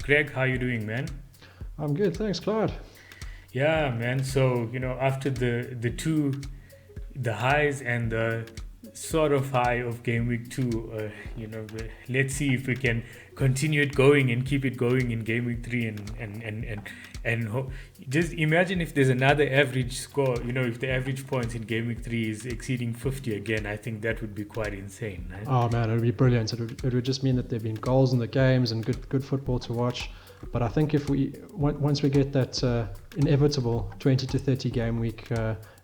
Greg, how you doing, man? I'm good, thanks, Clyde. Yeah, man. So, after the highs and the sort of high of game week 2, let's see if we can continue it going and keep it going in game week 3 and just imagine if there's another average score, if the average points in game week 3 is exceeding 50 again. I think that would be quite insane, right? Oh man, it would be brilliant. It would just mean that there've been goals in the games and good football to watch. But I think if once we get that inevitable 20 to 30 game week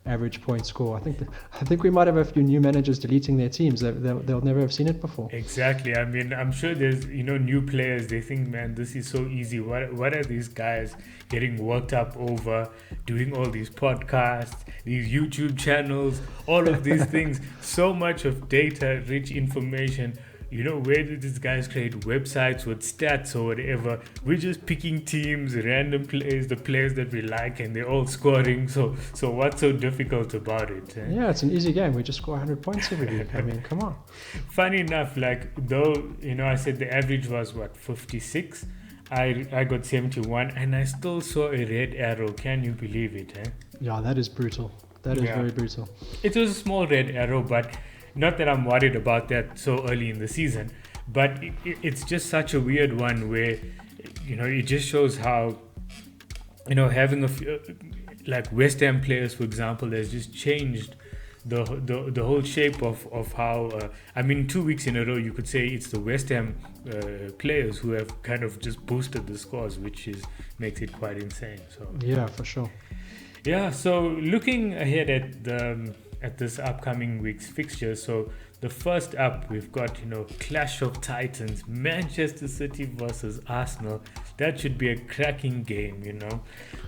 average point score, I think we might have a few new managers deleting their teams. They'll never have seen it before. Exactly. I mean, I'm sure there's new players. They think, man, this is so easy. What are these guys getting worked up over? Doing all these podcasts, these YouTube channels, all of these things. So much of data-rich information. Where did these guys create websites with stats or whatever? We're just picking teams, random players, the players that we like, and they're all scoring. So what's so difficult about it? Eh? Yeah, it's an easy game. We just score 100 points every week. I mean, come on. Funny enough, I said the average was 56. I got 71, and I still saw a red arrow. Can you believe it? Eh? Yeah, that is brutal. That is very brutal. It was a small red arrow, but not that I'm worried about that so early in the season, but it's just such a weird one where, it just shows how, having a few, like West Ham players, for example, has just changed the whole shape of how, 2 weeks in a row, you could say it's the West Ham players who have kind of just boosted the scores, which makes it quite insane. So yeah, for sure. Yeah, so looking ahead at this upcoming week's fixtures. So the first up, we've got, Clash of Titans, Manchester City versus Arsenal. That should be a cracking game,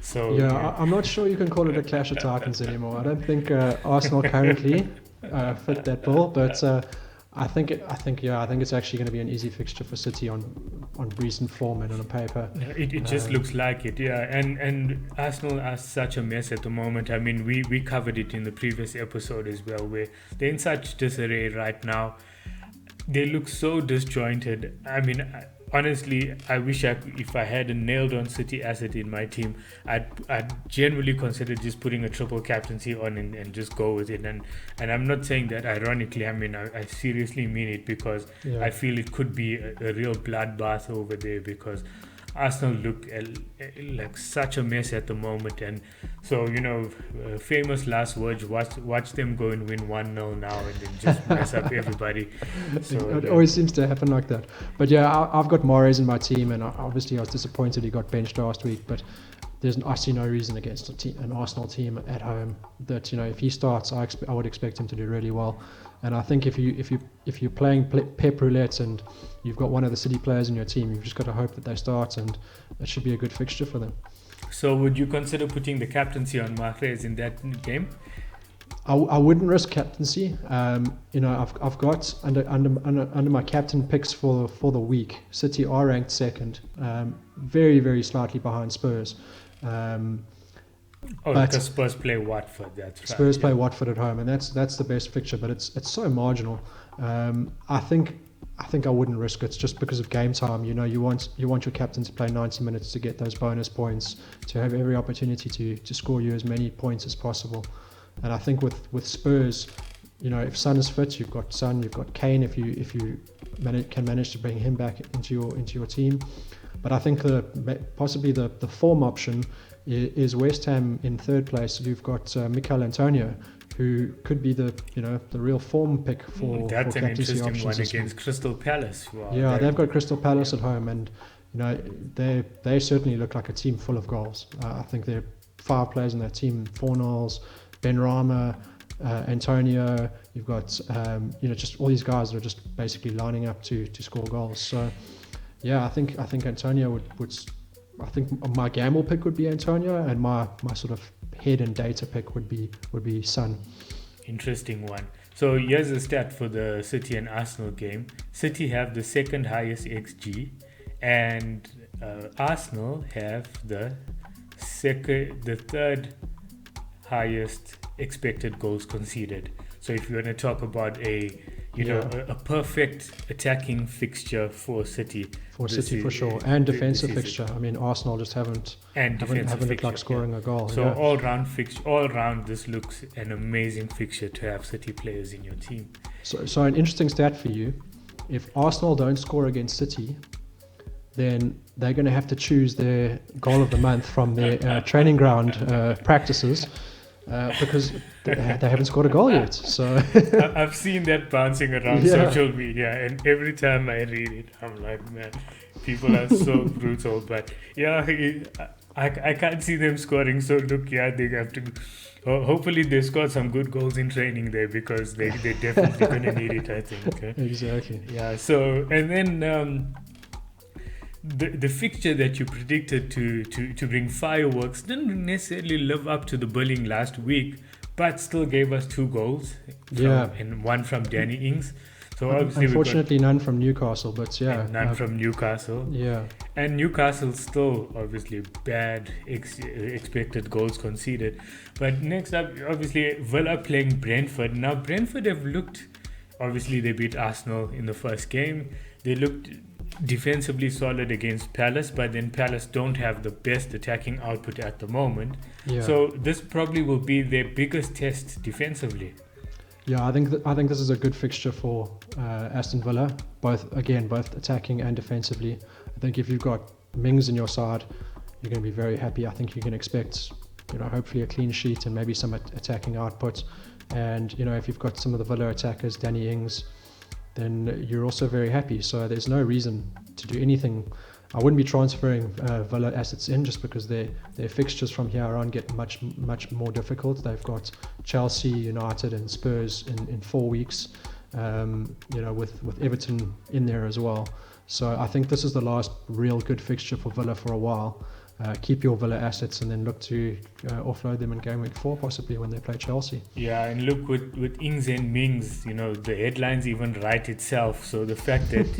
So yeah, I'm not sure you can call it a Clash of Titans anymore. I don't think Arsenal currently fit that bill, but I think it's actually going to be an easy fixture for City on recent form and on paper. It just looks like it, yeah. And Arsenal are such a mess at the moment. I mean, we covered it in the previous episode as well, where they're in such disarray right now. They look so disjointed. I mean, honestly, I wish if I had a nailed-on City asset in my team, I'd generally consider just putting a triple captaincy on and just go with it. And I'm not saying that ironically. I mean, I seriously mean it, because I feel it could be a real bloodbath over there, because Arsenal look like such a mess at the moment. And so, famous last words, watch them go and win 1-0 now and then just mess up everybody. So, it always seems to happen like that. But yeah, I've got Mahrez in my team, and obviously I was disappointed he got benched last week, but I see no reason against an Arsenal team at home that, if he starts, I would expect him to do really well. And I think if you're playing Pep Roulette and you've got one of the City players in your team, you've just got to hope that they start, and it should be a good fixture for them. So would you consider putting the captaincy on Mahrez in that game? I wouldn't risk captaincy. I've got under my captain picks for the week, City are ranked second, very, very slightly behind Spurs. Because Spurs play Watford, that's right. Spurs play Watford at home, and that's the best fixture, but it's so marginal. I think I wouldn't risk it just because of game time. You want your captain to play 90 minutes to get those bonus points, to have every opportunity to score you as many points as possible. And I think with Spurs, if Son is fit, you've got Son, you've got Kane. If you can manage to bring him back into your team, but I think possibly the form option is West Ham in third place. You've got Mikel Antonio, who could be the real form pick for that's for an captaincy interesting one options against Crystal Palace. Wow, yeah, they've got Crystal Palace at home, and they certainly look like a team full of goals. I think there are 5 players in that team: Fornals, Benrahma, Antonio. You've got just all these guys that are just basically lining up to score goals. So yeah, I think Antonio would. I think my gamble pick would be Antonio, and my sort of head and data pick would be Son. Interesting one. So here's a stat for the City and Arsenal game. City have the second highest XG, and Arsenal have the third highest expected goals conceded. So if you want to talk about a a perfect attacking fixture for City. For City, for sure. And defensive fixture. I mean, Arsenal just haven't looked like scoring a goal. So all round, this looks an amazing fixture to have City players in your team. So an interesting stat for you: if Arsenal don't score against City, then they're going to have to choose their goal of the month from their training ground practices. Because they haven't scored a goal yet. So I've seen that bouncing around social media, and every time I read it, I'm like, man, people are so brutal. But I can't see them scoring. So look, they have to. Hopefully, they scored some good goals in training there, because they're definitely going to need it, I think. Okay? Exactly. Yeah. So and then. The fixture that you predicted to bring fireworks didn't necessarily live up to the billing last week, but still gave us 2 goals. And one from Danny Ings. So obviously, unfortunately, none from Newcastle, but none from Newcastle. Yeah, and Newcastle still obviously bad expected goals conceded. But next up, obviously, Villa playing Brentford. Now Brentford have looked. Obviously, they beat Arsenal in the first game. They looked defensively solid against Palace, but then Palace don't have the best attacking output at the moment. So this probably will be their biggest test defensively. I think this is a good fixture for Aston Villa, both attacking and defensively. I think if you've got Mings in your side, you're going to be very happy. I think you can expect, hopefully a clean sheet and maybe some attacking output. And if you've got some of the Villa attackers, Danny Ings, then you're also very happy. So there's no reason to do anything. I wouldn't be transferring Villa assets in, just because their fixtures from here on get much more difficult. They've got Chelsea, United and Spurs in 4 weeks, with Everton in there as well. So I think this is the last real good fixture for Villa for a while. Keep your Villa assets and then look to offload them in Gameweek 4, possibly when they play Chelsea. Yeah, and look, with Ings and Mings, the headlines even write itself. So the fact that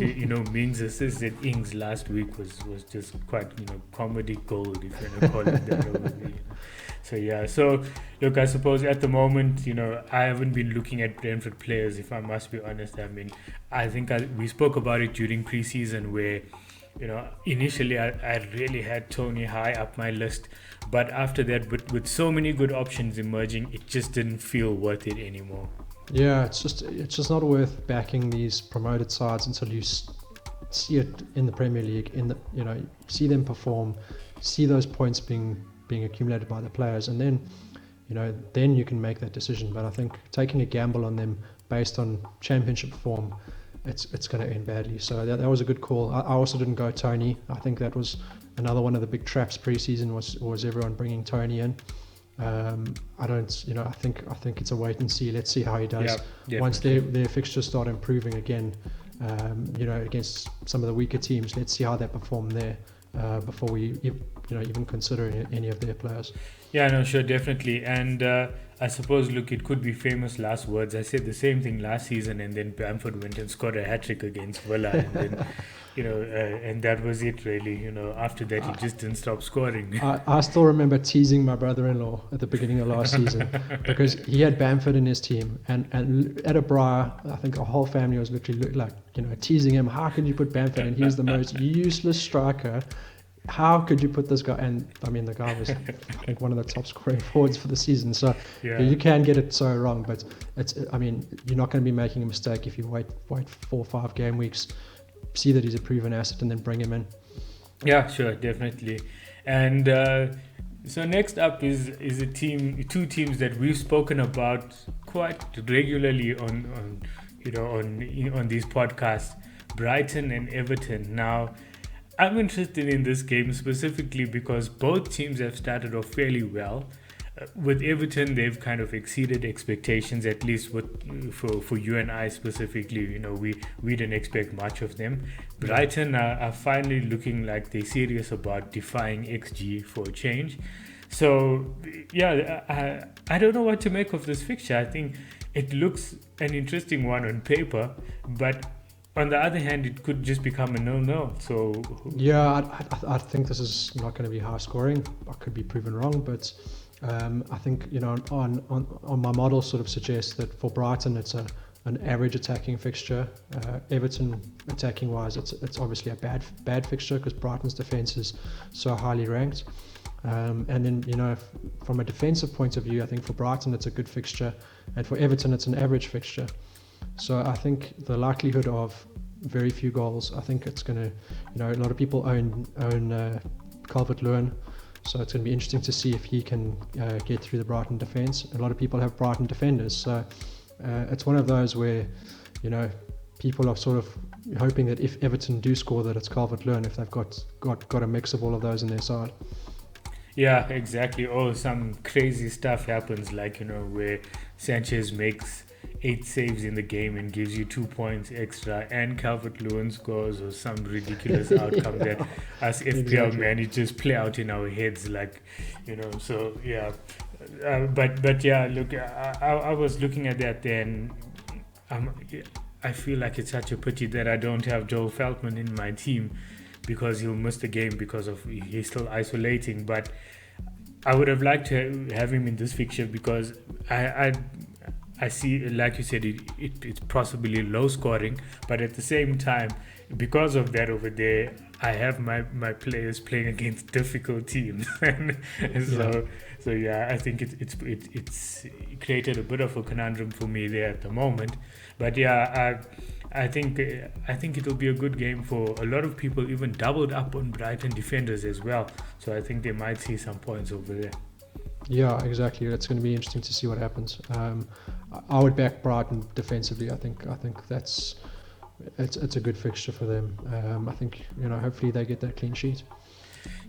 Mings assisted Ings last week was just quite comedy gold, if you want to call it that. So look, I suppose at the moment, I haven't been looking at Brentford players, if I must be honest. I mean, I think we spoke about it during pre-season where. Initially I really had Tony high up my list, but after that, with so many good options emerging, it just didn't feel worth it anymore. Yeah, it's just not worth backing these promoted sides until you see it in the Premier League, see them perform, see those points being accumulated by the players, and then then you can make that decision. But I think taking a gamble on them based on Championship form, it's going to end badly. So that was a good call. I also didn't go Tony. I think that was another one of the big traps pre-season was everyone bringing Tony in. I think it's a wait and see. Let's see how he does. Once their fixtures start improving again, against some of the weaker teams, let's see how they perform there before we even consider any of their players. Yeah, no, sure, definitely. And I suppose, look, it could be famous last words. I said the same thing last season, and then Bamford went and scored a hat-trick against Villa, and then, and that was it, really. After that, he just didn't stop scoring. I still remember teasing my brother-in-law at the beginning of last season because he had Bamford in his team, and at a Briar, I think the whole family was literally teasing him. How can you put Bamford in? He's the most useless striker. How could you put this guy? And I mean, the guy was, I think, one of the top scoring forwards for the season. So you can get it so wrong, but you're not going to be making a mistake if you wait 4 or 5 game weeks, see that he's a proven asset, and then bring him in. Yeah, sure, definitely. And so next up is two teams that we've spoken about quite regularly on these podcasts, Brighton and Everton. Now, I'm interested in this game specifically because both teams have started off fairly well. With Everton, they've kind of exceeded expectations, at least for you and I specifically. We didn't expect much of them. Brighton are finally looking like they're serious about defying XG for a change. So, I don't know what to make of this fixture. I think it looks an interesting one on paper, but on the other hand, it could just become a no-no. So I think this is not going to be high scoring. I could be proven wrong, but I think on my model sort of suggests that for Brighton it's a an average attacking fixture. Everton attacking wise, it's obviously a bad fixture because Brighton's defence is so highly ranked. And then, from a defensive point of view, I think for Brighton it's a good fixture, and for Everton it's an average fixture. So I think the likelihood of very few goals, I think it's going to, a lot of people own Calvert-Lewin, so it's going to be interesting to see if he can get through the Brighton defence. A lot of people have Brighton defenders, so it's one of those where, people are sort of hoping that if Everton do score, that it's Calvert-Lewin if they've got a mix of all of those in their side. Yeah, exactly. Or some crazy stuff happens, like, where Sanchez makes 8 saves in the game and gives you 2 points extra, and Calvert-Lewin scores, or some ridiculous outcome that us FPL managers play out in our heads, like, so yeah. But yeah, look, I was looking at that then. I feel like it's such a pity that I don't have Joel Feldman in my team, because he'll miss the game because of he's still isolating. But I would have liked to have him in this fixture, because I see, like you said, it's possibly low scoring, but at the same time, because of that over there, I have my players playing against difficult teams. So yeah, I think it's created a bit of a conundrum for me there at the moment. But yeah, I think it'll be a good game for a lot of people, even doubled up on Brighton defenders as well. So I think they might see some points over there. Yeah, exactly. It's going to be interesting to see what happens. I would back Brighton defensively. I think it's a good fixture for them. I think hopefully they get that clean sheet.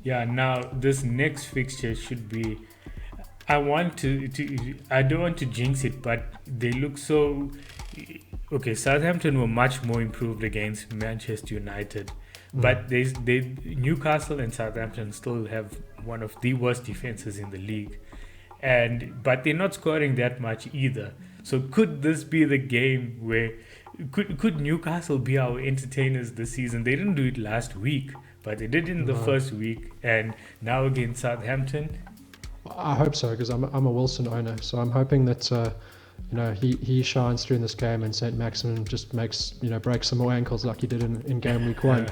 Yeah. Now this next fixture should be. I don't want to jinx it, but they look so. Okay, Southampton were much more improved against Manchester United, but they Newcastle and Southampton still have one of the worst defenses in the league, but they're not scoring that much either. So could this be the game where could Newcastle be our entertainers this season? They didn't do it last week, but they did in the first week, and now against Southampton. I hope so, because I'm a Wilson owner, so I'm hoping that he shines through in this game, and St. Maximin just breaks some more ankles like he did in Gameweek 1.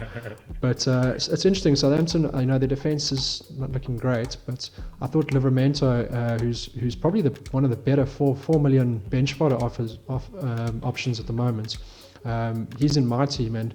But it's interesting. Southampton, their defence is not looking great, but I thought Livramento, who's probably one of the better 4 million bench fodder options at the moment, he's in my team, and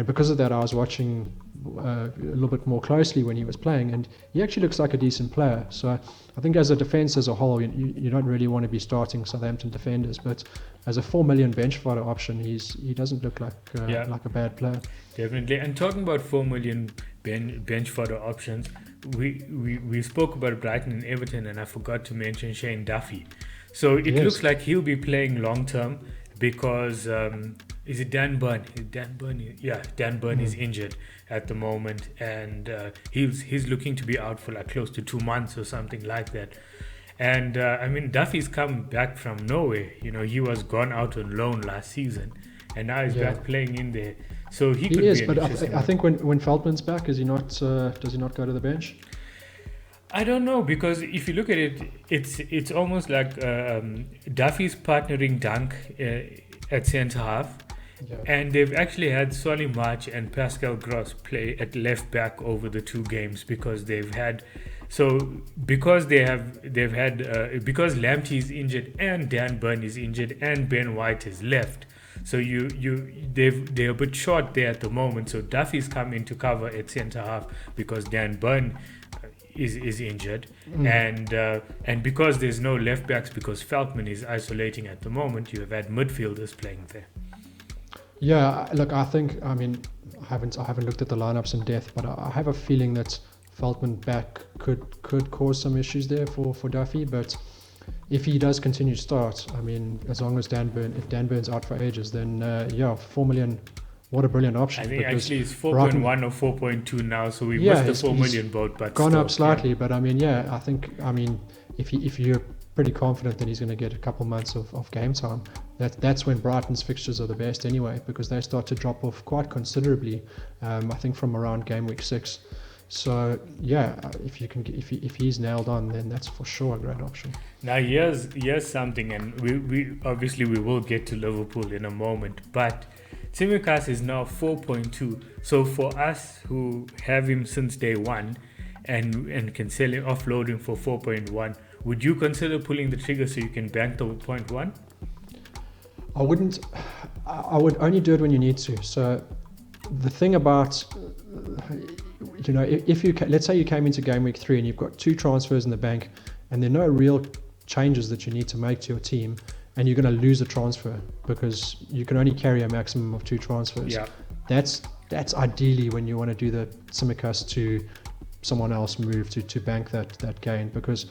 because of that, I was watching a little bit more closely when he was playing, and he actually looks like a decent player. So I think as a defence as a whole, you don't really want to be starting Southampton defenders, but as a 4 million bench fodder option, he doesn't look like a bad player. Definitely. And talking about 4 million bench fodder options, we spoke about Brighton and Everton, and I forgot to mention Shane Duffy. So it looks like he'll be playing long term, because is it Dan Burn? Dan Burn is injured at the moment, and he's looking to be out for like close to 2 months or something like that. And Duffy's come back from Norway. He was gone out on loan last season, and now he's back playing in there. So he could be an interesting but I think when Feldman's back, does he not go to the bench? I don't know, because if you look at it, it's almost like Duffy's partnering Dunk at centre half, and they've actually had Solly March and Pascal Gross play at left back over the 2 games, because because Lamptey is injured and Dan Burn is injured and Ben White is left. So they're a bit short there at the moment. So Duffy's come in to cover at centre half because Dan Burn is injured, and because there's no left backs, because Feldman is isolating at the moment, you have had midfielders playing there. Yeah, look, I haven't looked at the lineups in depth, but I have a feeling that Feldman back could cause some issues there for Duffy. But if he does continue to start, as long as if Dan Burn's out for ages, then 4 million. What a brilliant option. I think actually it's 4.1 or 4.2 now, so we missed the 4 million boat, but gone up slightly. Yeah. But I think if you're pretty confident that he's going to get a couple months of game time, that's when Brighton's fixtures are the best anyway, because they start to drop off quite considerably. I think from around Gameweek 6. So yeah, if he's nailed on, then that's for sure a great option. Now here's something, and we obviously we will get to Liverpool in a moment, but Tsimikas is now 4.2. So for us who have him since day one, and can sell him, offload him for 4.1, would you consider pulling the trigger so you can bank the 0.1? I wouldn't. I would only do it when you need to. So the thing about, if you let's say you came into game week 3 and you've got 2 transfers in the bank, and there are no real changes that you need to make to your team, and you're going to lose a transfer because you can only carry a maximum of 2 transfers. Yeah. That's ideally when you want to do the Tsimikas to someone else move to bank that gain, because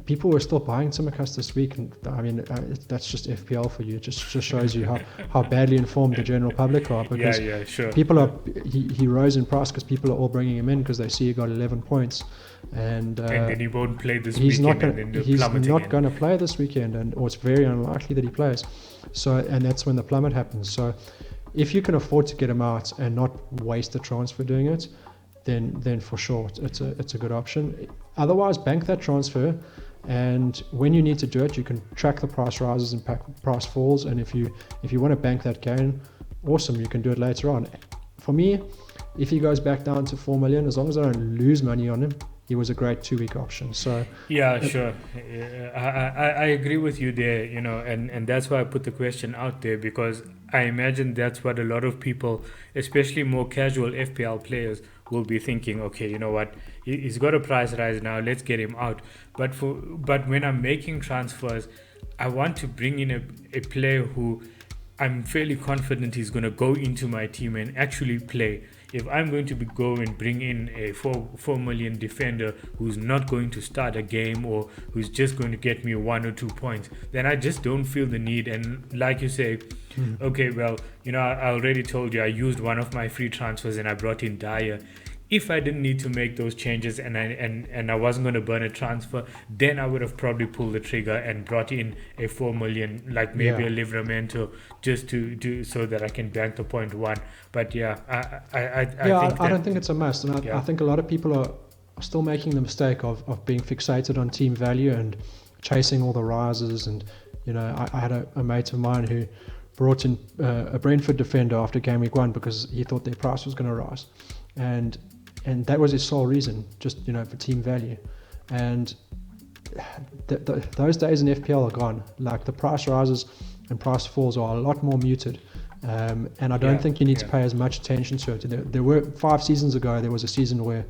people were still buying Tsimikas this week, and I mean that's just FPL for you. It just shows you how badly informed the general public are, because sure. people are he rose in price because people are all bringing him in because they see he got 11 points, and then he won't play this he's weekend. He's not going to play this weekend, or it's very unlikely that he plays. So, and that's when the plummet happens. So if you can afford to get him out and not waste the transfer doing it, then for sure it's a good option. Otherwise, bank that transfer, and when you need to do it, you can track the price rises and price falls. And if you want to bank that gain, awesome, you can do it later on. For me, if he goes back down to 4 million, as long as I don't lose money on him, he was a great 2-week option. So sure. I agree with you there, and that's why I put the question out there, because I imagine that's what a lot of people, especially more casual FPL players, will be thinking. Okay, you know what, he's got a price rise now, let's get him out. But when I'm making transfers, I want to bring in a player who I'm fairly confident he's going to go into my team and actually play. If I'm going to bring in a 4 million defender who's not going to start a game, or who's just going to get me 1 or 2 points, then I just don't feel the need. And like you say, okay, well, I already told you I used one of my free transfers and I brought in Dyer. If I didn't need to make those changes and I wasn't going to burn a transfer, then I would have probably pulled the trigger and brought in a 4 million, like maybe a Livramento, just to do so that I can bank the 0.1. But I don't think it's a must, and I think a lot of people are still making the mistake of being fixated on team value and chasing all the rises. And I had a mate of mine who brought in a Brentford defender after game week 1 because he thought their price was going to rise, and that was his sole reason, just for team value. And those days in FPL are gone. Like, the price rises and price falls are a lot more muted, and I don't think you need to pay as much attention to it. There were 5 seasons ago, there was a season where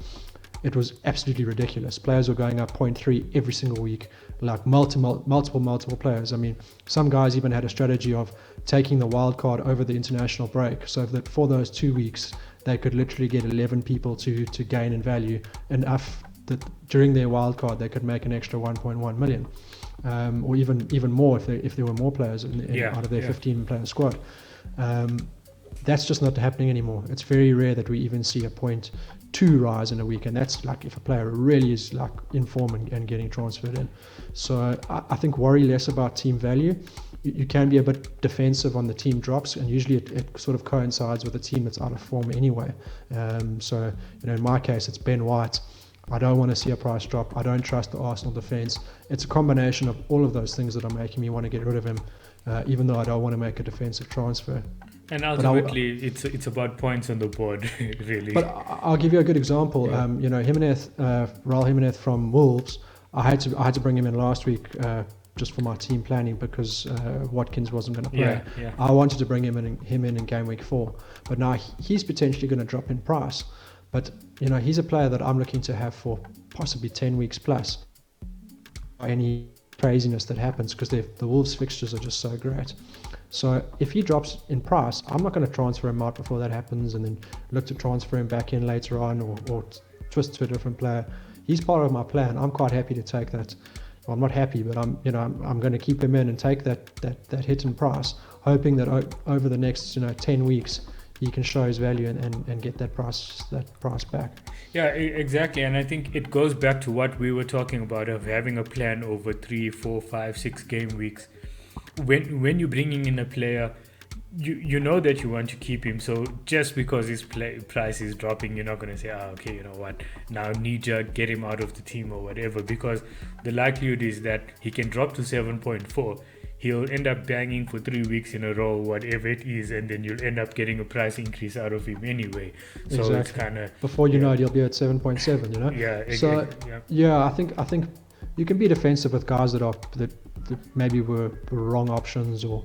it was absolutely ridiculous. Players were going up 0.3 every single week, like multiple players. I mean, some guys even had a strategy of taking the wild card over the international break, so that for those 2 weeks they could literally get 11 people to gain in value enough that during their wild card they could make an extra 1.1 million, or even more if there were more players out of their 15 player squad. That's just not happening anymore. It's very rare that we even see a 0.2 rise in a week, and that's like if a player really is like in form and getting transferred in. So I think worry less about team value. You can be a bit defensive on the team drops, and usually it sort of coincides with a team that's out of form anyway. So in my case, it's Ben White. I don't want to see a price drop. I don't trust the Arsenal defence. It's a combination of all of those things that are making me want to get rid of him, even though I don't want to make a defensive transfer. And ultimately, it's about points on the board, really. But I'll give you a good example. Raul Jimenez from Wolves. I had to bring him in last week just for my team planning because Watkins wasn't going to play. I wanted to bring him in game week 4, but now he's potentially going to drop in price. But he's a player that I'm looking to have for possibly 10 weeks plus. Any craziness that happens, because the Wolves fixtures are just so great. So if he drops in price, I'm not going to transfer him out before that happens and then look to transfer him back in later on or twist to a different player. He's part of my plan. I'm quite happy to take that. Well, I'm not happy, but I'm going to keep him in and take that hit in price, hoping that over the next 10 weeks he can show his value and get that price back. Yeah, exactly. And I think it goes back to what we were talking about of having a plan over 3, 4, 5, 6 game weeks. When you're bringing in a player, you know that you want to keep him, so just because his price is dropping, you're not going to say, okay, you know what, now knee-jerk, get him out of the team or whatever, because the likelihood is that he can drop to 7.4, he'll end up banging for 3 weeks in a row, whatever it is, and then you'll end up getting a price increase out of him anyway. So exactly. It's kind of, before you know it, he'll be at 7.7, you know. So I think you can be defensive with guys that maybe were wrong options, or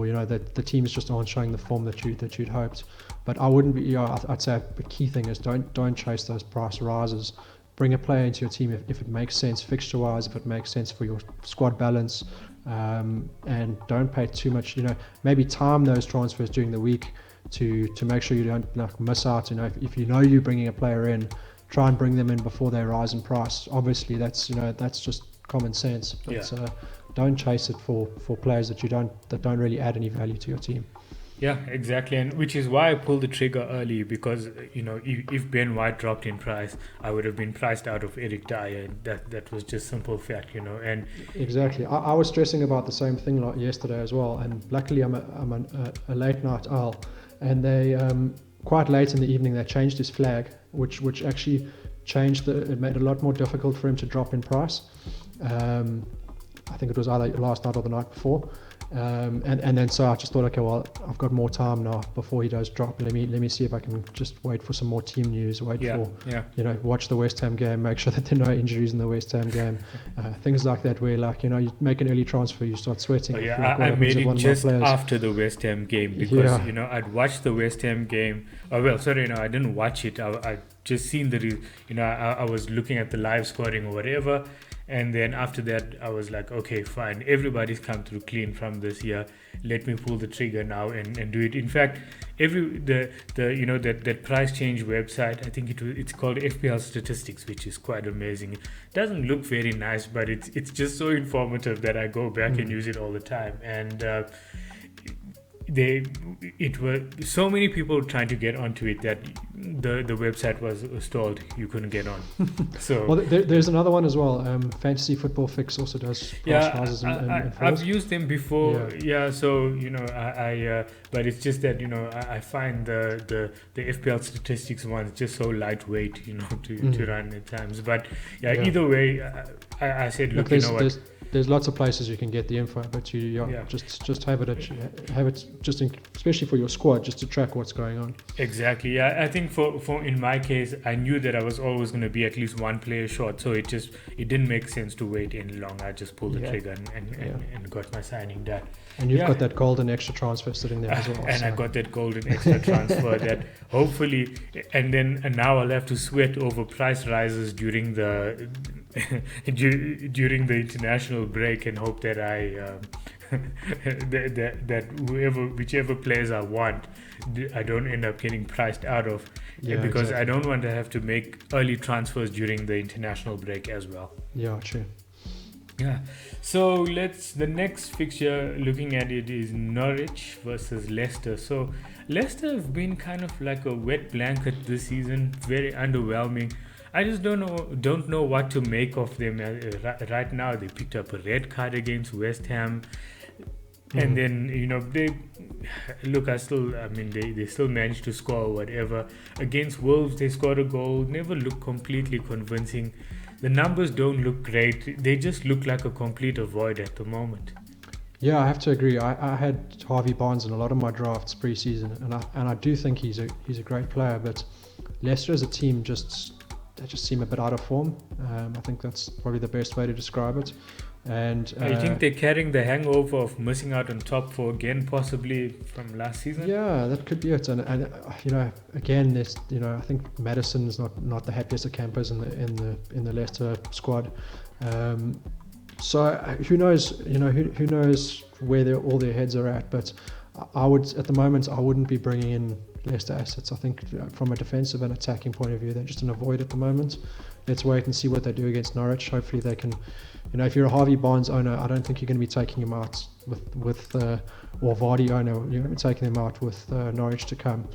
you know that the teams just aren't showing the form that you'd hoped. But I wouldn't be. I'd say the key thing is don't chase those price rises. Bring a player into your team if it makes sense fixture wise, if it makes sense for your squad balance, and don't pay too much. You know, maybe time those transfers during the week to make sure you don't miss out. You know, if you know you're bringing a player in, try and bring them in before they rise in price. Obviously, that's just common sense. But, don't chase it for players that don't really add any value to your team. Yeah, exactly, and which is why I pulled the trigger early, because you know if Ben White dropped in price, I would have been priced out of Eric Dyer. That was just simple fact, you know. And exactly, I was stressing about the same thing like yesterday as well. And luckily, I'm a late night owl, and they quite late in the evening they changed his flag, which actually it made it a lot more difficult for him to drop in price. I think it was either last night or the night before, and then so I just thought, okay, well, I've got more time now before he does drop. Let me see if I can just wait for some more team news. Watch the West Ham game, make sure that there are no injuries in the West Ham game, things like that. Where you make an early transfer, you start sweating. I made it just after the West Ham game because I'd watched the West Ham game. I didn't watch it. I just seen I was looking at the live scoring or whatever. And then after that, I was like, okay, fine. Everybody's come through clean from this year. Let me pull the trigger now and do it. In fact, that price change website, I think it's called FPL Statistics, which is quite amazing. It doesn't look very nice, but it's just so informative that I go back and use it all the time. And it were so many people trying to get onto it that the website was stalled. You couldn't get on. So well, there's another one as well. Fantasy Football Fix also does price rises and I've used them before. So I but it's just that I find the FPL Statistics ones just so lightweight to run at times. But either way, I said look, there's lots of places you can get the info, but just have it just especially for your squad, just to track what's going on. Exactly. Yeah, I think for in my case, I knew that I was always going to be at least one player short, so it didn't make sense to wait any long. I just pulled the trigger and got my signing done. And you've got that golden extra transfer sitting there as well. And I got that golden extra transfer that hopefully, and now I'll have to sweat over price rises during the during the international break, and hope that whichever players I want, I don't end up getting priced out of, because I don't want to have to make early transfers during the international break as well. Yeah, true. Yeah, so the next fixture, looking at it, is Norwich versus Leicester. So Leicester have been kind of like a wet blanket this season, very underwhelming. I just don't know what to make of them right now. They picked up a red card against West Ham, and then they still managed to score whatever. Against Wolves, they scored a goal. Never looked completely convincing. The numbers don't look great. They just look like a complete avoid at the moment. Yeah, I have to agree. I had Harvey Barnes in a lot of my drafts pre-season, and I do think he's a great player. But Leicester as a team they just seem a bit out of form. I think that's probably the best way to describe it. And I think they're carrying the hangover of missing out on top four again, possibly from last season. Yeah, that could be it. And again, I think Maddison's not the happiest of campers in the Leicester squad. So who knows? Who knows where all their heads are at? But I wouldn't be bringing in Leicester assets. I think from a defensive and attacking point of view, they're just an avoid at the moment. Let's wait and see what they do against Norwich. Hopefully they can, if you're a Harvey Barnes owner, I don't think you're going to be taking him out or Vardy owner, you're going to be taking them out with Norwich to come.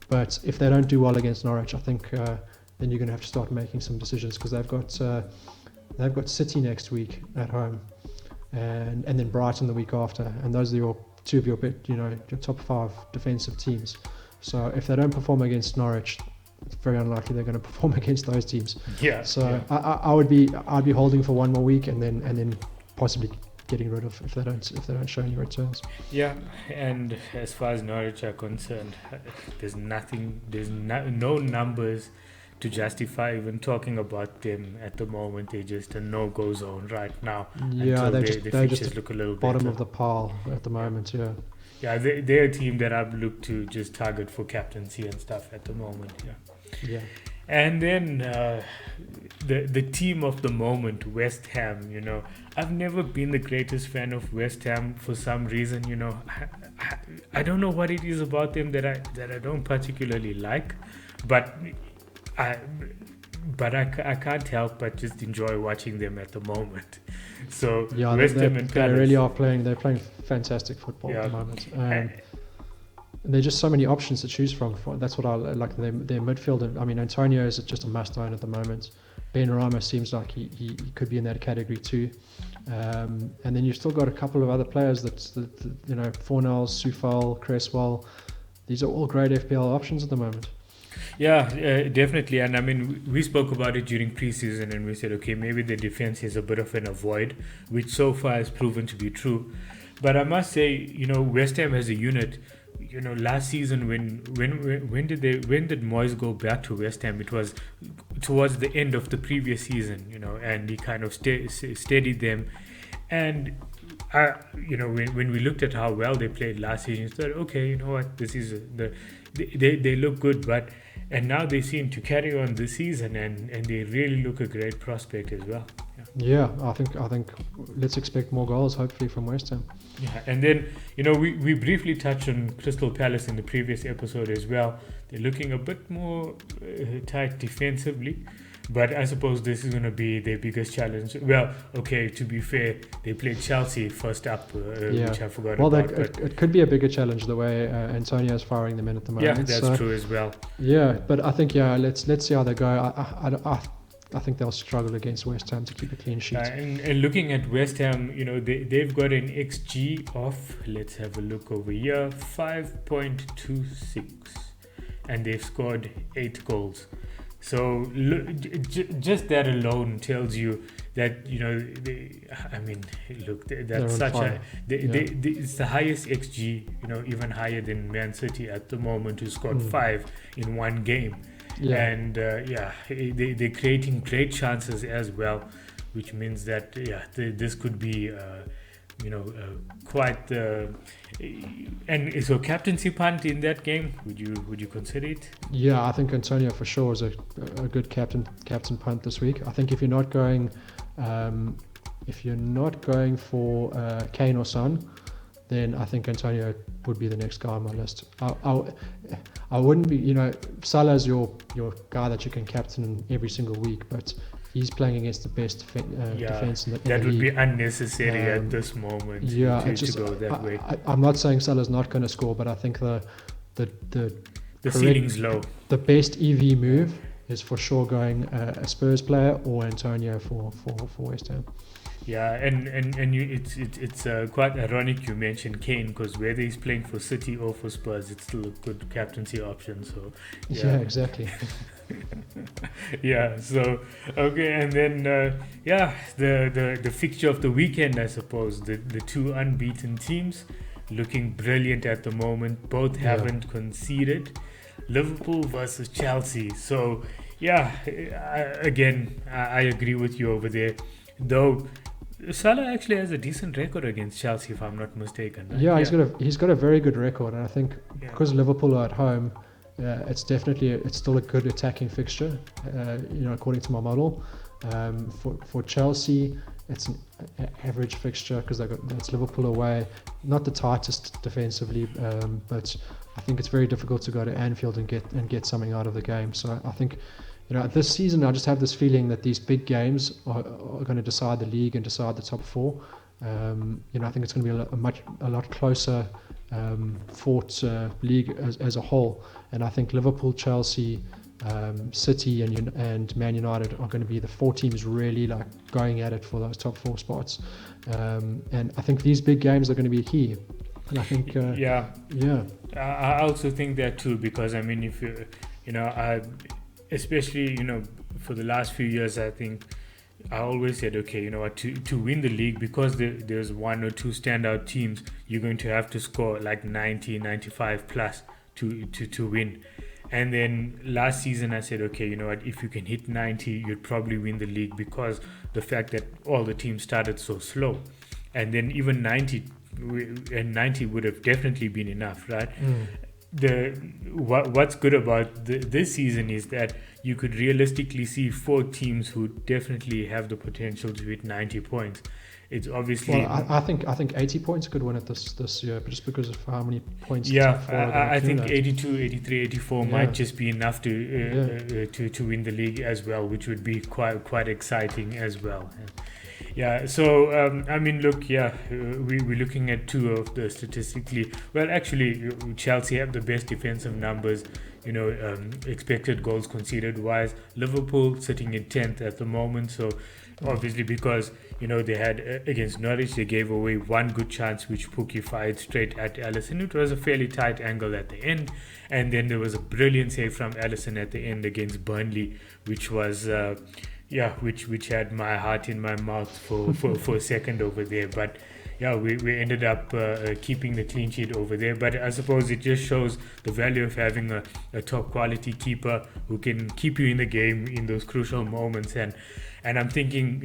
But if they don't do well against Norwich, I think then you're going to have to start making some decisions, because they've got City next week at home, and then Brighton the week after, and those are your two of your your top 5 defensive teams. So if they don't perform against Norwich, it's very unlikely they're going to perform against those teams. Yeah. So yeah. I'd be holding for one more week and then possibly getting rid of if they don't show any returns. Yeah, and as far as Norwich are concerned, there's no numbers to justify even talking about them at the moment. They're just a no-go zone right now. Yeah, they're just look a little bottom better. of the pile at the moment. Yeah. Yeah, they're a team that I've looked to just target for captaincy and stuff at the moment. Yeah. Yeah. And then the team of the moment, West Ham. I've never been the greatest fan of West Ham for some reason. I don't know what it is about them that I don't particularly like, but I can't help but just enjoy watching them at the moment. So yeah, West Ham and Palace, they really are playing. They're playing fantastic football at the moment. And there's just so many options to choose from. That's what I like. Their midfield. I mean, Antonio is just a must-own at the moment. Ben Rama seems like he could be in that category too. And then you've still got a couple of other players that Fornals, Soufal, Cresswell. These are all great FPL options at the moment. Yeah, definitely. And I mean, we spoke about it during preseason and we said, okay, maybe the defense is a bit of an avoid, which so far has proven to be true. But I must say, West Ham as a unit, last season when did Moyes go back to West Ham? It was towards the end of the previous season, and he kind of steadied them. And when we looked at how well they played last season, we thought, okay, you know what, this is they look good, and now they seem to carry on this season, and they really look a great prospect as well. Yeah, I think let's expect more goals hopefully from West Ham. Yeah, and then we briefly touched on Crystal Palace in the previous episode as well. They're looking a bit more tight defensively, but I suppose this is going to be their biggest challenge. Well, okay, to be fair, they played Chelsea first up, which I forgot about. It could be a bigger challenge the way Antonio is firing them in at the moment. Yeah, that's true as well. Yeah, but I think let's see how they go. I think they'll struggle against West Ham to keep a clean sheet. And looking at West Ham, they've got an XG of, let's have a look over here, 5.26, and they've scored 8 goals. So just that alone tells you that that's such a it's the highest XG, even higher than Man City at the moment, who scored 5 in one game. Yeah. And they're creating great chances as well, which means that this could be quite and so captaincy punt in that game. Would you consider it? Yeah, I think Antonio for sure is a good captain punt this week. I think if you're not going for Kane or Son, then I think Antonio would be the next guy on my list. I wouldn't be, Salah's your guy that you can captain in every single week, but he's playing against the best defense in the that would league. Be unnecessary at this moment. To go that way. I'm not saying Salah's not going to score, but I think the ceiling's low. The best EV move is for sure going a Spurs player or Antonio for West Ham. Yeah, and it's quite ironic you mentioned Kane, because whether he's playing for City or for Spurs, it's still a good captaincy option. So yeah exactly. Yeah. So okay, and then the fixture of the weekend, I suppose, the two unbeaten teams looking brilliant at the moment. Both haven't conceded. Liverpool versus Chelsea. So I agree with you over there, though. Salah actually has a decent record against Chelsea, if I'm not mistaken. Right? Yeah, he's got a very good record, and I think because Liverpool are at home, it's still a good attacking fixture, according to my model. For Chelsea, it's an average fixture because that's Liverpool away, not the tightest defensively, but I think it's very difficult to go to Anfield and get something out of the game. So I think. This season I just have this feeling that these big games are going to decide the league and decide the top 4. I think it's going to be a lot closer fought league as a whole. And I think Liverpool, Chelsea, City and Man United are going to be the 4 teams really going at it for those top 4 spots. And I think these big games are going to be key. And I think, Yeah, yeah, I also think that too, because I mean, if especially for the last few years, I think I always said, okay, you know what, to win the league, because there's one or two standout teams, you're going to have to score like 90, 95 plus to win. And then last season, I said, okay, you know what, if you can hit 90, you'd probably win the league, because the fact that all the teams started so slow. And then even 90 would have definitely been enough, right? What's good about this season is that you could realistically see four teams who definitely have the potential to hit 90 points. It's obviously, well, I think 80 points could win it this year, but just because of how many points. yeah, I think 82, 83, 84 Yeah. might just be enough to win the league as well, which would be quite exciting as well. Yeah, so I mean, look, yeah, we're looking at two of the statistically, well, actually, Chelsea have the best defensive numbers, expected goals conceded wise. Liverpool sitting in 10th at the moment, so obviously because they had against Norwich, they gave away one good chance which Pukki fired straight at Alisson. It was a fairly tight angle at the end, and then there was a brilliant save from Alisson at the end against Burnley, which was which had my heart in my mouth for a second over there. But yeah, we ended up keeping the clean sheet over there. But I suppose it just shows the value of having a top quality keeper who can keep you in the game in those crucial moments. And I'm thinking,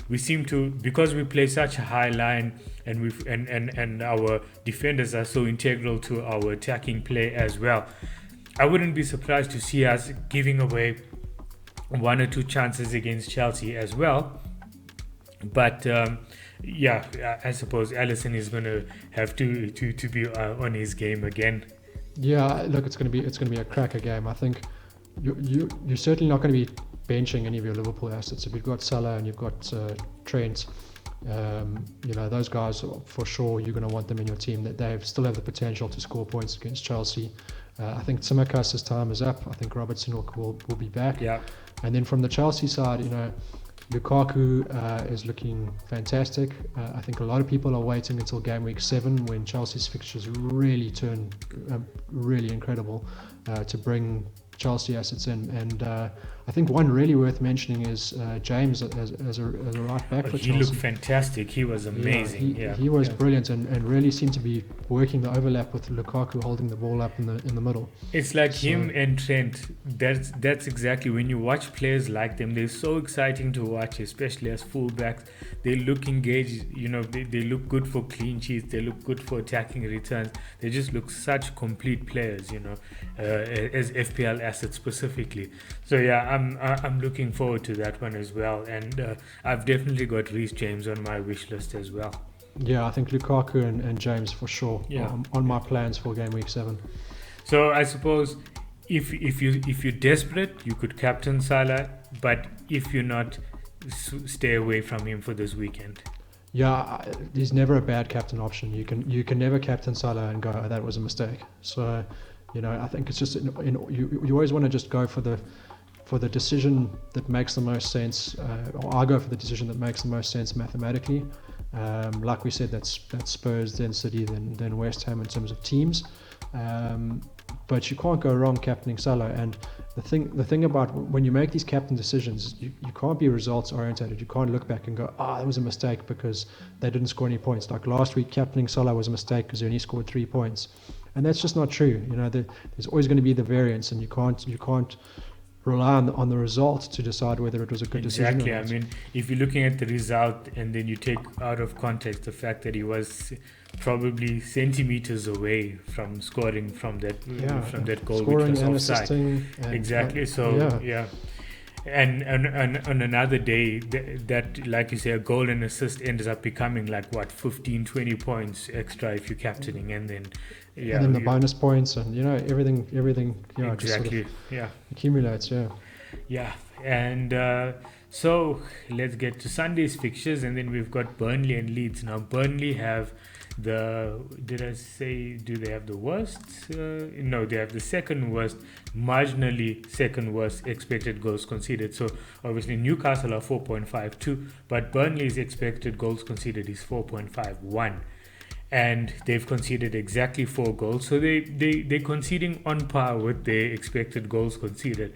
we seem to, because we play such a high line, and our defenders are so integral to our attacking play as well. I wouldn't be surprised to see us giving away one or two chances against Chelsea as well. But I suppose Alisson is going to have to be on his game again. Yeah, look, it's going to be a cracker game. I think you're certainly not going to be benching any of your Liverpool assets. If you've got Salah and you've got Trent, those guys for sure you're going to want them in your team. That they still have the potential to score points against Chelsea. I think Tsimikas' time is up. I think Robertson will be back. Yeah. And then from the Chelsea side, Lukaku is looking fantastic. I think a lot of people are waiting until Gameweek 7 when Chelsea's fixtures really turn really incredible to bring Chelsea assets in. And I think one really worth mentioning is James as a right back for Chelsea. He looked fantastic. He was amazing. He was brilliant and really seemed to be working the overlap with Lukaku holding the ball up in the middle. It's like him and Trent. That's exactly, when you watch players like them, they're so exciting to watch, especially as fullbacks. They look engaged. They look good for clean sheets. They look good for attacking returns. They just look such complete players. As FPL assets specifically. So yeah, I'm looking forward to that one as well, and I've definitely got Reece James on my wish list as well. Yeah, I think Lukaku and James for sure on my plans for Game Week 7. So I suppose if you're desperate, you could captain Salah, but if you're not, stay away from him for this weekend. Yeah, he's never a bad captain option. You can never captain Salah and go, oh, that was a mistake. So I think it's just you always want to just go for the decision that makes the most sense. Or I go for the decision that makes the most sense mathematically. Like we said, that's Spurs, then City, then West Ham in terms of teams. But you can't go wrong captaining Salah. And the thing about when you make these captain decisions, you can't be results orientated. You can't look back and go, that was a mistake because they didn't score any points. Like last week, captaining Salah was a mistake because he only scored 3 points. And that's just not true. There's always going to be the variance, and you can't rely on the result to decide whether it was a good decision or not. Exactly. I mean, if you're looking at the result and then you take out of context the fact that he was probably centimeters away from scoring from that goal, scoring which was offside. And exactly. And on another day, that like you say, a goal and assist ends up becoming like 15, 20 points extra if you're captaining, and then and then the bonus points and everything exactly just sort of accumulates. And so let's get to Sunday's fixtures, and then we've got Burnley and Leeds. Now Burnley have do they have the worst? No, they have the second worst, marginally second worst expected goals conceded. So obviously Newcastle are 4.52, but Burnley's expected goals conceded is 4.51. and they've conceded exactly 4 goals. So they're conceding on par with their expected goals conceded.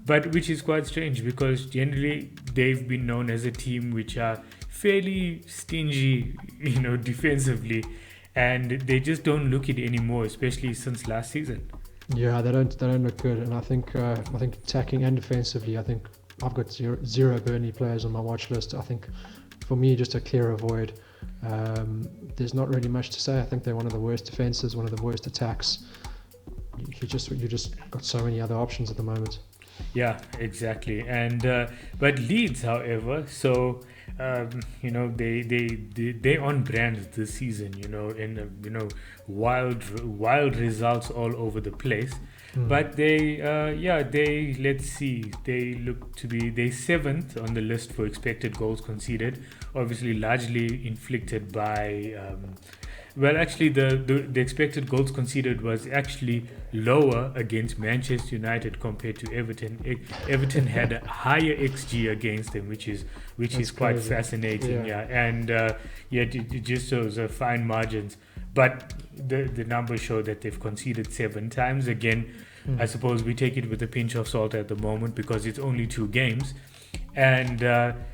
But which is quite strange because generally they've been known as a team which are fairly stingy, defensively, and they just don't look it anymore, especially since last season. Yeah, they don't look good, and I think attacking and defensively, I think I've got zero Burnley players on my watch list. I think for me, just a clear avoid. There's not really much to say. I think they're one of the worst defenses, one of the worst attacks. You just got so many other options at the moment. Yeah, exactly. And but Leeds, however, so they're on brand this season. And wild results all over the place. But they let's see, they look to be they 7th on the list for expected goals conceded. Obviously, largely inflicted by. Actually, the expected goals conceded was actually lower against Manchester United compared to Everton. Everton had a higher XG against them, which is quite crazy. Fascinating. Yeah. And it just shows fine margins. But the numbers show that they've conceded 7 times. Again, I suppose we take it with a pinch of salt at the moment because it's only 2 games. And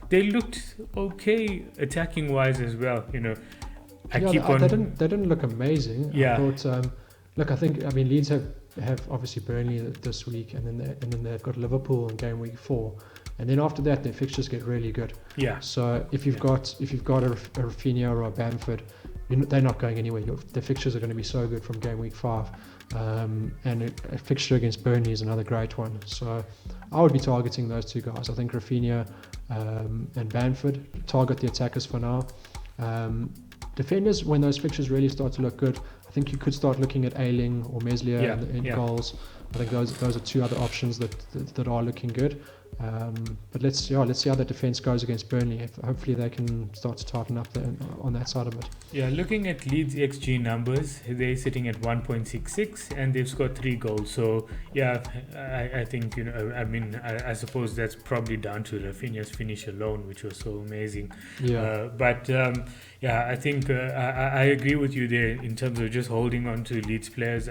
they looked okay attacking wise as well. They didn't look amazing. Yeah. I thought, Leeds have obviously Burnley this week, and then they've got Liverpool in Gameweek 4, and then after that their fixtures get really good. Yeah. So if you've got a Rafinha or a Bamford, they're not going anywhere. Their fixtures are going to be so good from Gameweek 5, and a fixture against Burnley is another great one. So I would be targeting those 2 guys. I think Rafinha and Bamford. Target the attackers for now. Defenders, when those fixtures really start to look good, I think you could start looking at Ayling or Meslier in goals. I think those are 2 other options that are looking good. But let's see how the defense goes against Burnley. Hopefully they can start to tighten up on that side of it. Yeah, looking at Leeds XG numbers, they're sitting at 1.66 and they've scored 3 goals. So yeah, I think I suppose that's probably down to Rafinha's finish alone, which was so amazing. Yeah. I think I agree with you there in terms of just holding on to Leeds players.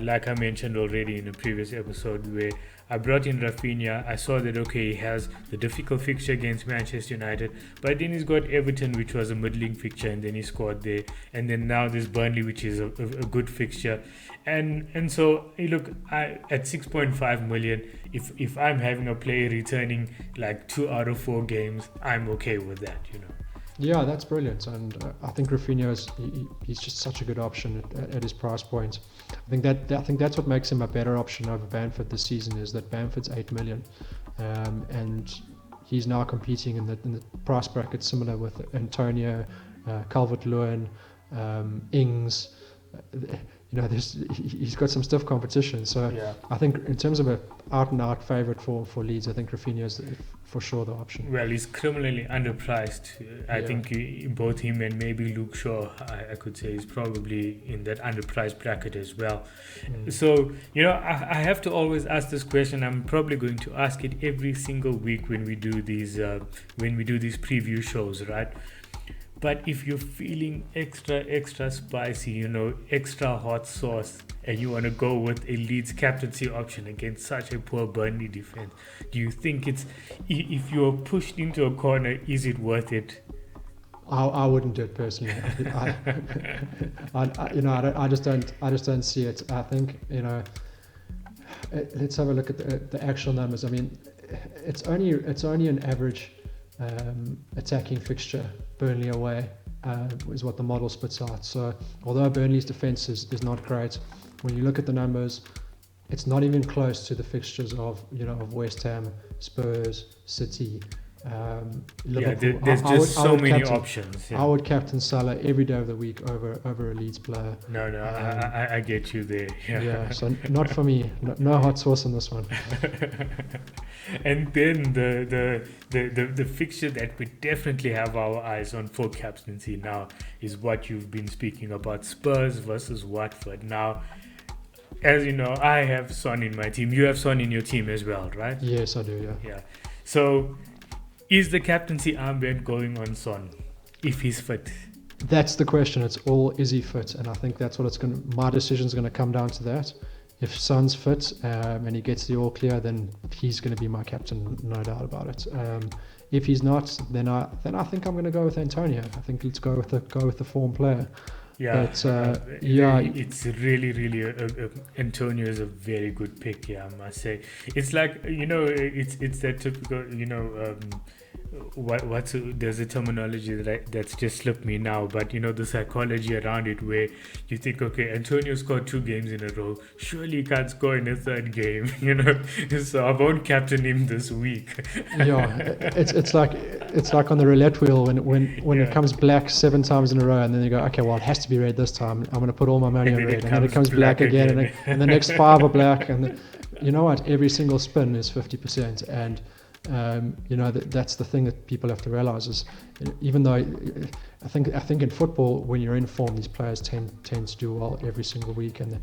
Like I mentioned already in a previous episode, where I brought in Rafinha, I saw that he has the difficult fixture against Manchester United, but then he's got Everton, which was a middling fixture, and then he scored there, and then now there's Burnley, which is a good fixture, and so look, at 6.5 million, if I'm having a player returning like 2 out of 4 games, I'm okay with that. Yeah, that's brilliant, and I think Rafinha he's just such a good option at his price point. I think that's what makes him a better option over Bamford this season, is that Bamford's 8 million, and he's now competing in the price bracket similar with Antonio, Calvert-Lewin, Ings. He's got some stiff competition. So yeah. I think in terms of an out-and-out favourite for Leeds, I think Rafinha is for sure the option. Well, he's criminally underpriced. I think both him and maybe Luke Shaw, I could say, is probably in that underpriced bracket as well. So, I have to always ask this question. I'm probably going to ask it every single week when we do these preview shows, right? But if you're feeling extra spicy, extra hot sauce, and you want to go with a Leeds captaincy option against such a poor Burnley defense, do you think if you're pushed into a corner, is it worth it? I wouldn't do it personally. I just don't see it. I think let's have a look at the actual numbers. I mean, it's only an average attacking fixture. Burnley away is what the model spits out. So although Burnley's defence is not great, when you look at the numbers, it's not even close to the fixtures of West Ham, Spurs, City, Liverpool. There's so many options. Yeah. I would captain Salah every day of the week over a Leeds player. No, I get you there. Yeah, so not for me. No hot sauce on this one. And then the fixture that we definitely have our eyes on for captaincy now is what you've been speaking about, Spurs versus Watford. Now, as you know, I have Son in my team. You have Son in your team as well, right? Yes, I do, Yeah. So, is the captaincy armband going on Son if he's fit? That's the question. It's all, is he fit? And I think that's what my decision's going to come down to that. If Son's fit and he gets the all clear, then he's going to be my captain, no doubt about it. If he's not, then I think I'm going to go with Antonio. I think let's go with the form player. Yeah, but, it's really Antonio is a very good pick. Yeah, I must say. It's like, it's that typical, there's a terminology that's just slipped me now, but the psychology around it, where you think, okay, Antonio scored 2 games in a row, surely he can't score in a third game, so I won't captain him this week. Yeah, it's like on the roulette wheel when it comes black 7 times in a row, and then you go, okay, well, it has to be red this time, I'm going to put all my money on red, and then it comes black again. And the next 5 are black, and you know what, every single spin is 50%. And that's the thing that people have to realize is, even though I think in football, when you're in form, these players tend to do well every single week, and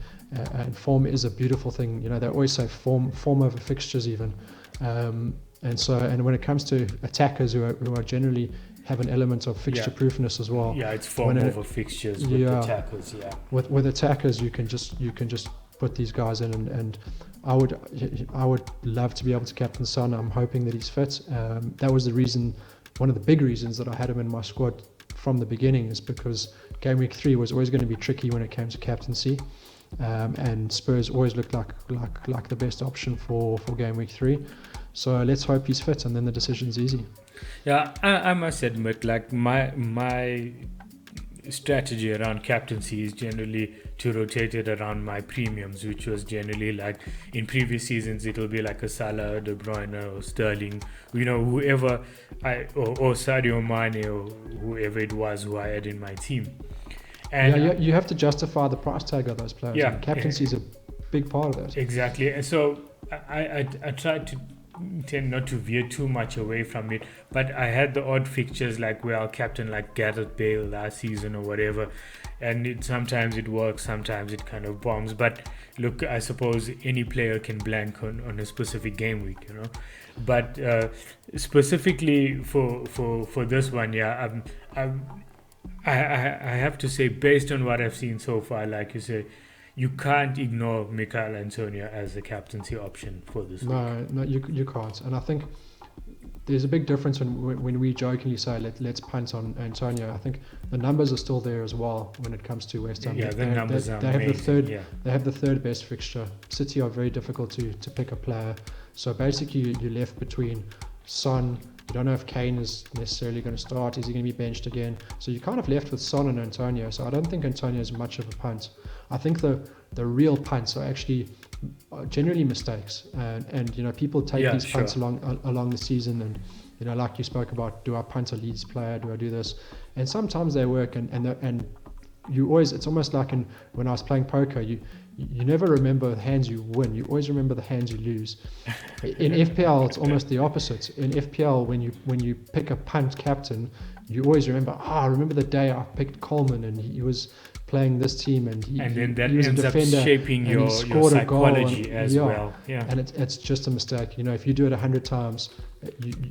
form is a beautiful thing. They always say form over fixtures even, and when it comes to attackers who are generally have an element of fixture proofness as well. Yeah, it's form over fixtures with attackers. Yeah, with attackers, you can just put these guys in, and I would love to be able to captain Son. I'm hoping that he's fit. That was the reason, one of the big reasons that I had him in my squad from the beginning, is because Gameweek 3 was always going to be tricky when it came to captaincy, and Spurs always looked like the best option for Gameweek 3. So let's hope he's fit, and then the decision's easy. Yeah, I must admit, like my strategy around captaincy is generally to rotate it around my premiums, which was generally like in previous seasons it'll be like a Salah, De Bruyne, or Sterling, whoever or Sadio Mane, or whoever it was who I had in my team. And you have to justify the price tag of those players. Yeah, and captaincy is a big part of that. Exactly. And so I tried to tend not to veer too much away from it, but I had the odd fixtures like where I'll captain like Gareth Bale last season or whatever, and sometimes it works, sometimes it kind of bombs. But look, I suppose any player can blank on a specific game week, but specifically for this one, I have to say, based on what I've seen so far, like you say, you can't ignore Mikel Antonio as a captaincy option for this week. No, you can't. And I think there's a big difference when we jokingly say let's punt on Antonio. I think the numbers are still there as well when it comes to West Ham. Yeah, the numbers are amazing. They have the third best fixture. City are very difficult to pick a player. So basically you're left between Son. You don't know if Kane is necessarily going to start. Is he going to be benched again? So you're kind of left with Son and Antonio. So I don't think Antonio is much of a punt. I think the real punts are actually generally mistakes, and people take these punts along the season, and like you spoke about, do I punt a Leeds player? Do I do this? And sometimes they work, and you always, it's almost like when I was playing poker, you never remember the hands you win. You always remember the hands you lose. In FPL, it's almost the opposite. In FPL, when you pick a punt captain, you always remember. I remember the day I picked Coleman, and he was playing this team, and then that he was ends a defender, up shaping your psychology as well. Yeah, and it's just a mistake. If you do it 100 times,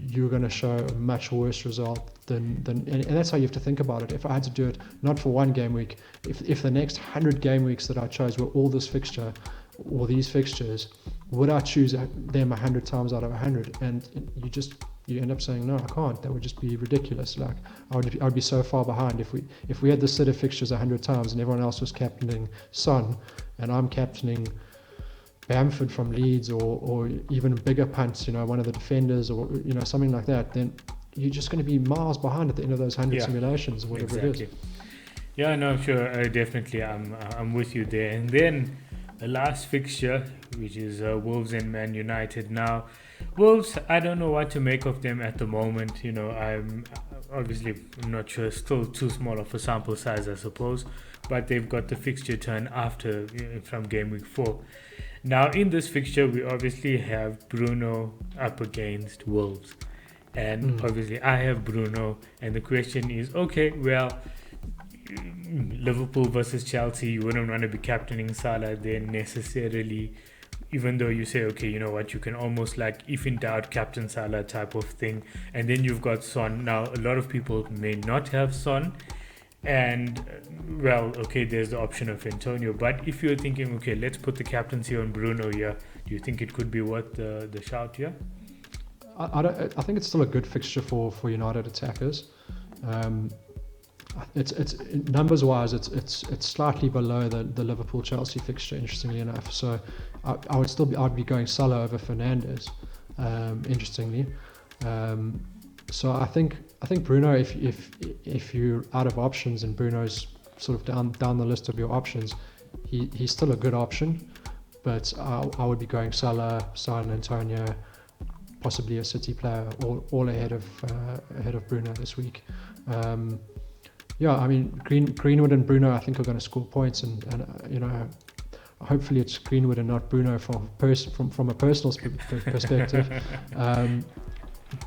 you're going to show a much worse result than and that's how you have to think about it. If I had to do it not for one game week, if the next 100 game weeks that I chose were all this fixture or these fixtures, would I choose them 100 times out of 100? And you end up saying, no, I can't. That would just be ridiculous. Like I would be so far behind if we had this set of fixtures 100 times and everyone else was captaining Son and I'm captaining Bamford from Leeds or even bigger punts, one of the defenders or something like that, then you're just going to be miles behind at the end of those 100 simulations or whatever it is. Yeah, no, sure, definitely, I'm with you there. And then the last fixture, which is Wolves and Man United. Now, Wolves, I don't know what to make of them at the moment. I'm not sure, still too small of a sample size, I suppose, but they've got the fixture turn after from game week 4. Now, in this fixture, we obviously have Bruno up against Wolves. And obviously, I have Bruno. And the question is, okay, well, Liverpool versus Chelsea, you wouldn't want to be captaining Salah there necessarily, even though you say, okay, you know what, you can almost like, if in doubt, captain Salah type of thing. And then you've got Son. Now, a lot of people may not have Son. And well, okay, there's the option of Antonio. But if you're thinking, okay, let's put the captaincy on Bruno here, do you think it could be worth the shout here? I think it's still a good fixture for United attackers. It's numbers wise, it's slightly below the Liverpool Chelsea fixture, interestingly enough. So I'd be going Salah over Fernandes, interestingly. So I think Bruno, if you're out of options and Bruno's sort of down the list of your options, he's still a good option. But I would be going Salah, San Antonio, possibly a City player, all ahead of Bruno this week. Yeah, I mean Greenwood and Bruno I think are going to score points, and hopefully it's Greenwood and not Bruno from a personal perspective.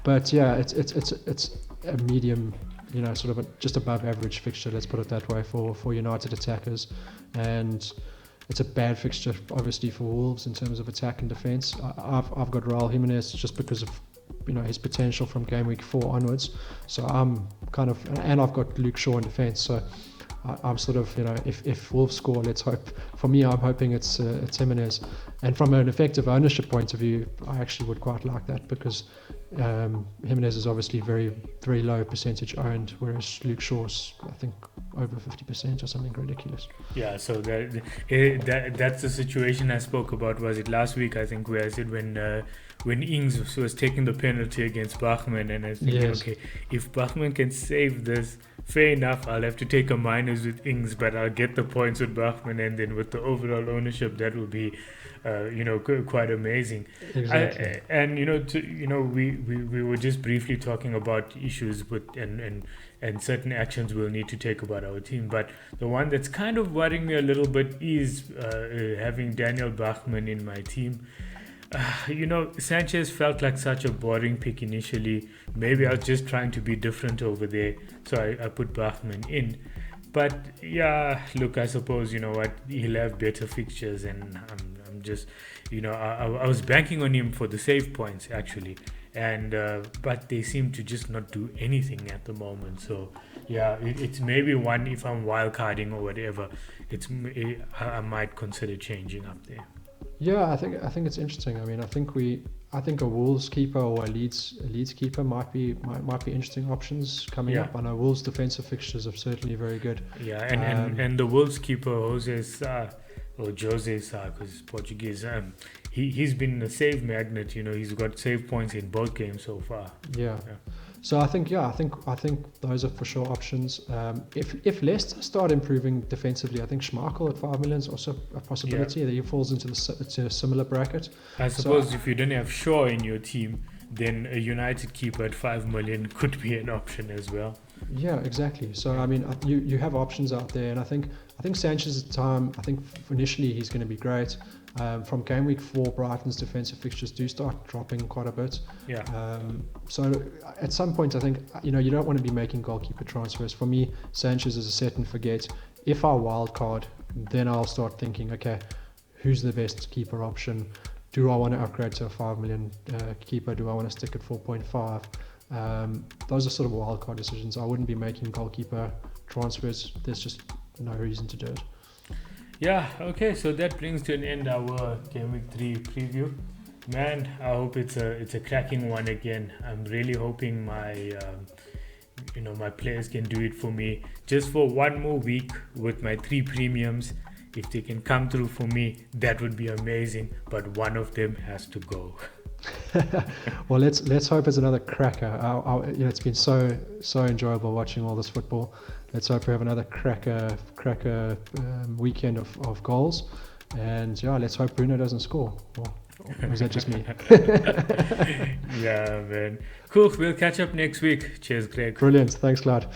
But yeah, it's a medium, sort of just above average fixture. Let's put it that way for United attackers, and it's a bad fixture obviously for Wolves in terms of attack and defence. I've got Raul Jimenez just because of his potential from Gameweek 4 onwards. So I'm kind of, and I've got Luke Shaw in defence. So I'm sort of, if Wolves score, let's hope. For me, I'm hoping it's Jimenez. And from an effective ownership point of view, I actually would quite like that because Jimenez is obviously very, very low percentage owned, whereas Luke Shaw's, I think, over 50% or something ridiculous. Yeah, so that's the situation I spoke about. Was it last week? I think where I said when Ings was taking the penalty against Bachmann, and I was thinking, Yes. okay, if Bachmann can save this, fair enough, I'll have to take a minus with Ings, but I'll get the points with Bachmann, and then with the overall ownership, that will be, quite amazing. Exactly. We were just briefly talking about issues with and certain actions we'll need to take about our team, but the one that's kind of worrying me a little bit is having Daniel Bachmann in my team. Sanchez felt like such a boring pick initially. Maybe I was just trying to be different over there, so I put Bachmann in. But yeah, look, I suppose he'll have better fixtures, and I'm just I was banking on him for the save points actually, and but they seem to just not do anything at the moment. So yeah, it's maybe one if I'm wildcarding or whatever. I might consider changing up there. Yeah, I think it's interesting. I mean, I think a Wolves keeper or a Leeds keeper might be interesting options coming up. I know Wolves defensive fixtures are certainly very good. Yeah, and the Wolves keeper Jose Sa, because it's Portuguese. He's been a save magnet. He's got save points in both games so far. Yeah. So I think those are for sure options. If Leicester start improving defensively, I think Schmeichel at 5 million is also a possibility that he falls into a similar bracket. I suppose if you don't have Shaw in your team, then a United keeper at 5 million could be an option as well. Yeah, exactly. So I mean, you have options out there, and I think Sanchez's time. I think initially he's going to be great. From game week 4, Brighton's defensive fixtures do start dropping quite a bit. Yeah. So at some point, I think you don't want to be making goalkeeper transfers. For me, Sanchez is a set and forget. If I wild card, then I'll start thinking, okay, who's the best keeper option? Do I want to upgrade to a 5 million keeper? Do I want to stick at 4.5? Those are sort of wildcard decisions. I wouldn't be making goalkeeper transfers. There's just no reason to do it. Yeah, okay, so that brings to an end our Game Week 3 preview. Man, I hope it's a cracking one again. I'm really hoping my players can do it for me just for one more week with my 3 premiums. If they can come through for me, that would be amazing, but one of them has to go. Well, let's hope it's another cracker. It's been so enjoyable watching all this football. Let's hope we have another cracker weekend of goals, and let's hope Bruno doesn't score. Or is that just me? Yeah, man. Cool. We'll catch up next week. Cheers, Greg. Brilliant. Thanks, Cloud.